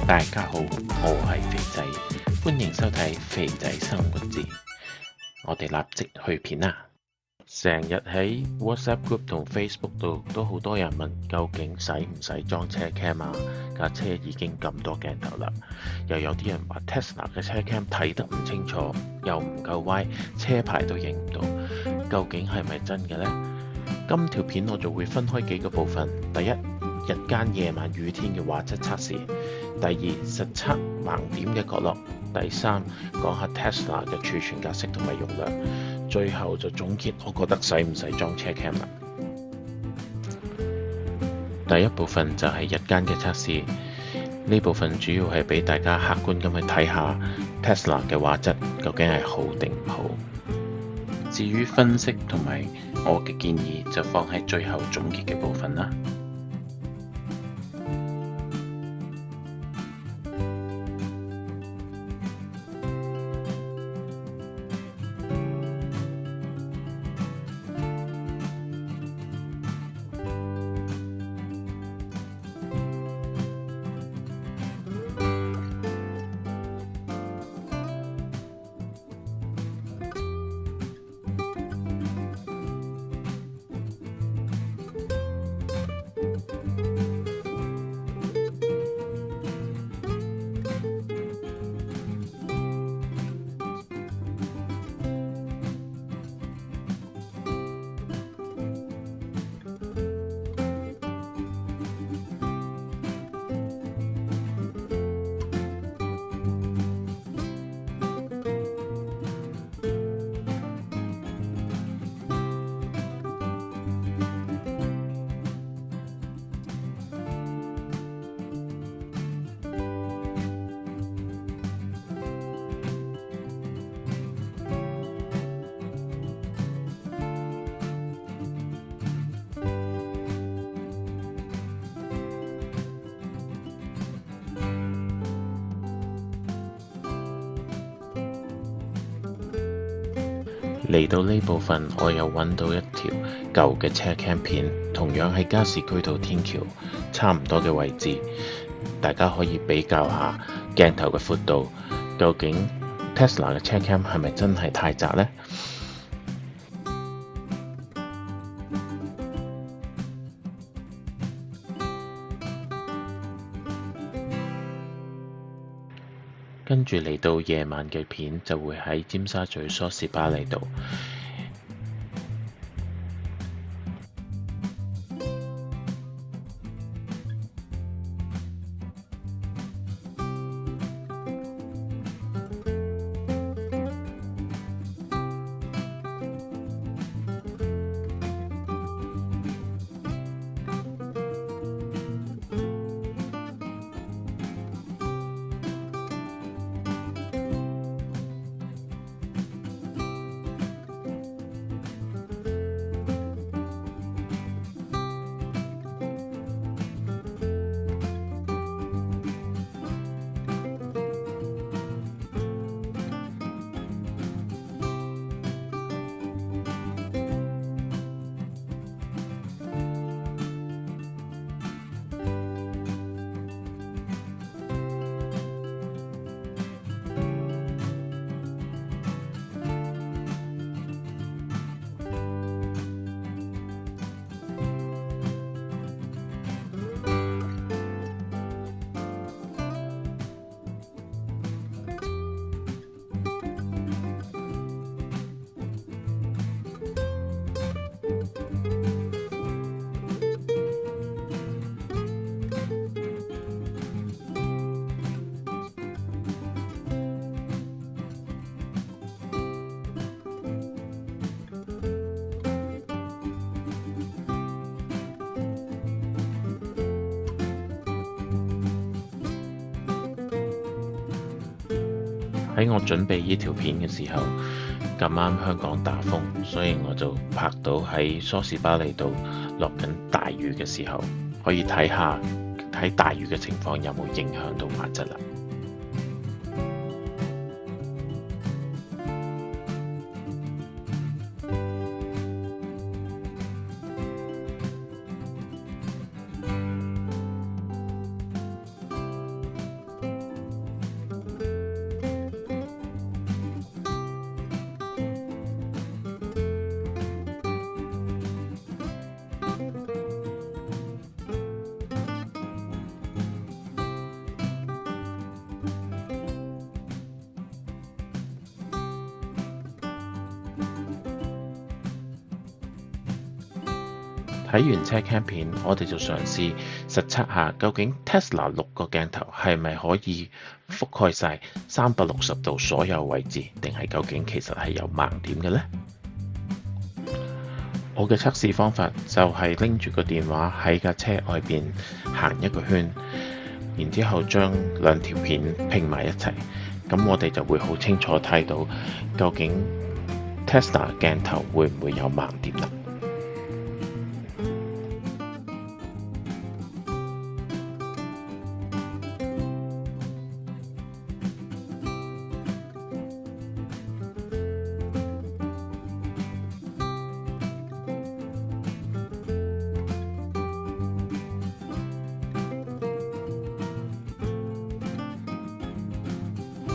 大家好，我係肥仔，歡迎收睇肥仔生活誌。我哋立即去片啦！成日喺 WhatsApp group 同 Facebook 度都好多人問，究竟使唔使裝車 cam 啊？架車已經咁多鏡頭啦，又有啲人話 Tesla 嘅車 cam 睇得唔清楚，又唔夠歪，車牌都影唔到，究竟係咪真嘅呢？今條片我就會分開幾個部分，第一，日間夜晚雨天嘅畫質測試；第二，實測盲點嘅角落；第三，講下 Tesla 嘅儲存格式同埋容量；最後就總結我覺得使唔使裝車 cam 啦。第一部分就係日間嘅測試，呢部分主要係俾大家客觀咁去睇下 Tesla 嘅畫質究竟係好定唔好。至於分析同埋我嘅建議就放喺最後總結嘅部分啦。嚟到呢部分，我又揾到一條舊嘅車 cam 片，同樣喺加士居道天橋差唔多嘅位置，大家可以比較下鏡頭嘅闊度，究竟 Tesla 嘅車 cam 係咪真係太窄呢？跟住嚟到夜晚嘅片，就會喺尖沙咀梳士巴利道。喺我準備呢條片嘅時候，咁啱香港打風，所以我就拍到喺梳士巴利道落緊大雨嘅時候，可以睇下喺大雨嘅情況有冇影響到畫質啦。睇完車 cam 片，我哋就嘗試實測下究竟 Tesla 6個鏡頭係咪可以覆蓋晒360度所有位置，定係究竟其實係有盲點嘅呢？我嘅測試方法就係拎住個電話喺架車外邊行一個圈，然之後將兩條片拼埋一齊，咁我哋就會好清楚睇到究竟 Tesla 鏡頭會唔會有盲點啦。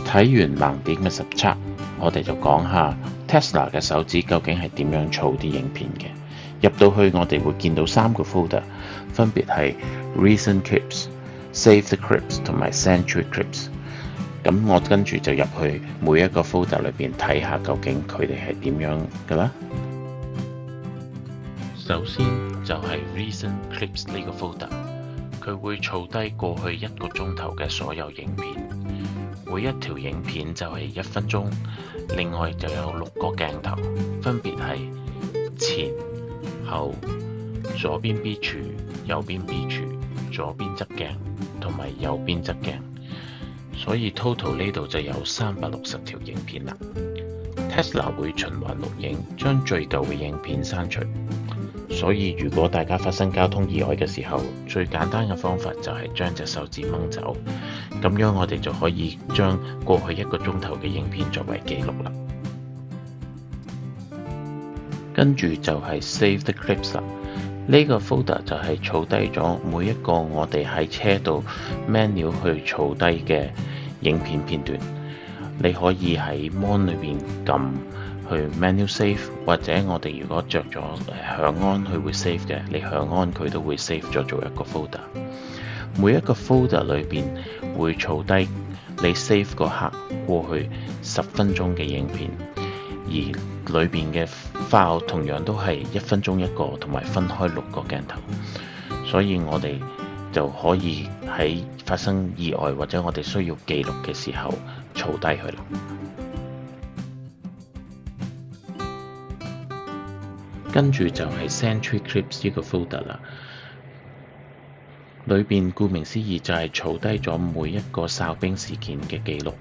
睇完盲點嘅實測，我哋就講下 Tesla 嘅手指究竟係點樣儲啲影片嘅。入到去我哋會見到3個 folder， 分別係 Recent Clips、Save the Clips 同埋 Century Clips。咁我跟住就入去每一個 folder 裏邊睇下究竟佢哋係點樣㗎啦。首先就係 Recent Clips 呢個 folder， 佢會儲低過去1個鐘頭嘅所有影片。每一條影片就係1分鐘，另外就有6個鏡頭，分別係前、後、左邊 B 柱、右邊 B 柱、左邊側鏡同埋右邊側鏡，所以 total 呢度就有360條影片啦。Tesla 會循環錄影，將最舊嘅影片刪除。所以如果大家發生交通意外嘅時候，最簡單嘅方法就係將隻手指掹走，咁樣我哋就可以將過去1個鐘頭嘅影片作為記錄啦。跟住就係 Save the Clips 啦，呢個 folder 就係儲低咗每一個我哋喺車度 manual 去儲低嘅影片片段。你可以喺 mon 裏邊撳去 manual save， 或者我哋如果着咗響安佢會 save 嘅，你響安佢都會 save 咗做一個 folder。每一個 folder 裏邊會儲低你 save 嗰刻過去10分鐘嘅影片，而裏邊嘅 file 同樣都係1分鐘一個，同埋分開6個鏡頭，所以我哋就可以喺發生意外或者我哋需要記錄嘅時候儲低佢啦。跟住就係 Century Clips 呢個 folder 啦，裏邊顧名思義就係儲低咗每一個哨兵事件嘅記錄。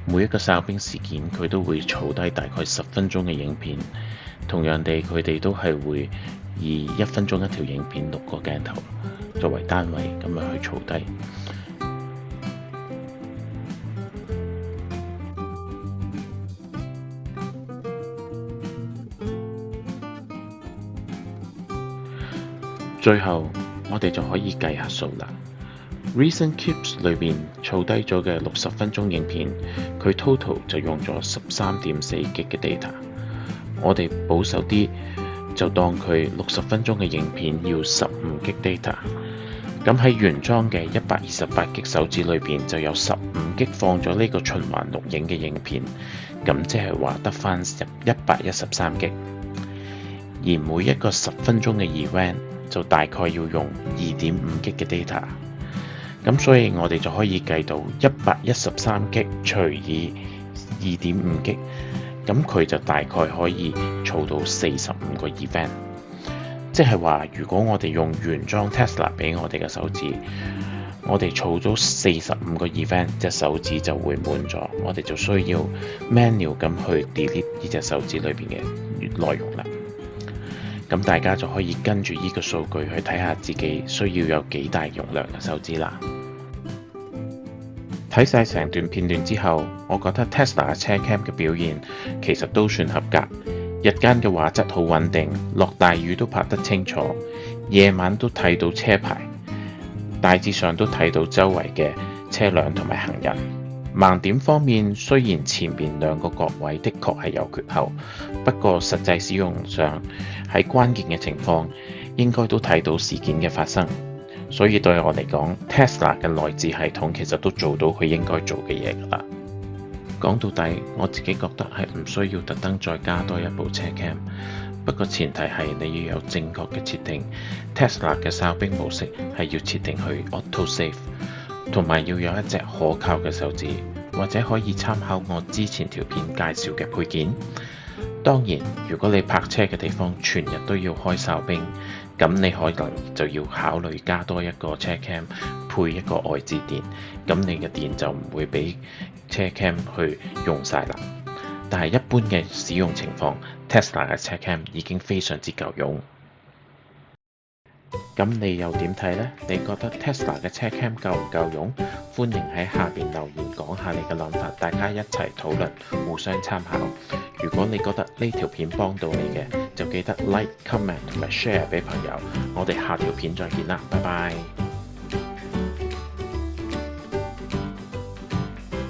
每一個哨兵事件佢都會儲低大概10分鐘嘅影片，同樣地佢哋都係會以1分鐘一條影片6個鏡頭作為單位咁樣去儲低。最後我哋就可以計下數啦。Recent Clips 裏邊儲低咗嘅60分鐘影片，佢 total 就用咗13.4 G 嘅 data。我哋保守啲就當佢60分鐘嘅影片要15 G data。咁喺原裝嘅128 G 手指裏邊就有15 G 放咗呢個循環錄影嘅影片，咁即係話得返113 G。而每一個10分鐘嘅 event就大概要用2.5 G 嘅 data， 咁所以我哋就可以計到113 G 除以2.5 G， 咁佢就大概可以儲到45個 event。即係話，如果我哋用原裝 Tesla 俾我哋嘅手指，我哋儲咗45個 event， 隻手指就會滿咗，我哋就需要 manual 咁去 delete 呢隻手指裏邊嘅內容啦。咁大家就可以跟住呢個數據去睇下自己需要有幾大容量嘅手指啦。睇晒成段片段之後，我覺得 Tesla 嘅車 cam 嘅表現其實都算合格。日間嘅畫質好穩定，落大雨都拍得清楚，夜晚都睇到車牌，大致上都睇到周圍嘅車輛同埋行人。盲點方面，雖然前面2個角位的確係有缺口，不過實際使用上喺關鍵嘅情況應該都睇到事件嘅發生，所以對我嚟講 Tesla 嘅內置系統其實都做到佢應該做嘅嘢㗎啦。講到底，我自己覺得係唔需要特登再加多一部車 cam，不過前提係你要有正確嘅設定。Tesla 嘅哨兵模式係要設定去 Auto Save， 同埋要有一隻可靠嘅手指，或者可以參考我之前條片介紹嘅配件。當然，如果你泊車嘅地方全日都要開哨兵，咁你可能就要考慮加多一個車 cam， 配一個外置電，咁你嘅電就唔會俾車 cam 去用晒啦。但係一般嘅使用情況， Tesla 嘅車 cam 已經非常之夠用。咁你又點睇呢？你覺得 Tesla 嘅車 cam 夠唔夠用？歡迎喺下邊留言講下你嘅諗法，大家一齊討論，互相參考。如果你覺得呢條片幫到你嘅，就記得 like、comment 同埋 share 俾朋友。我哋下條片再見啦，拜拜。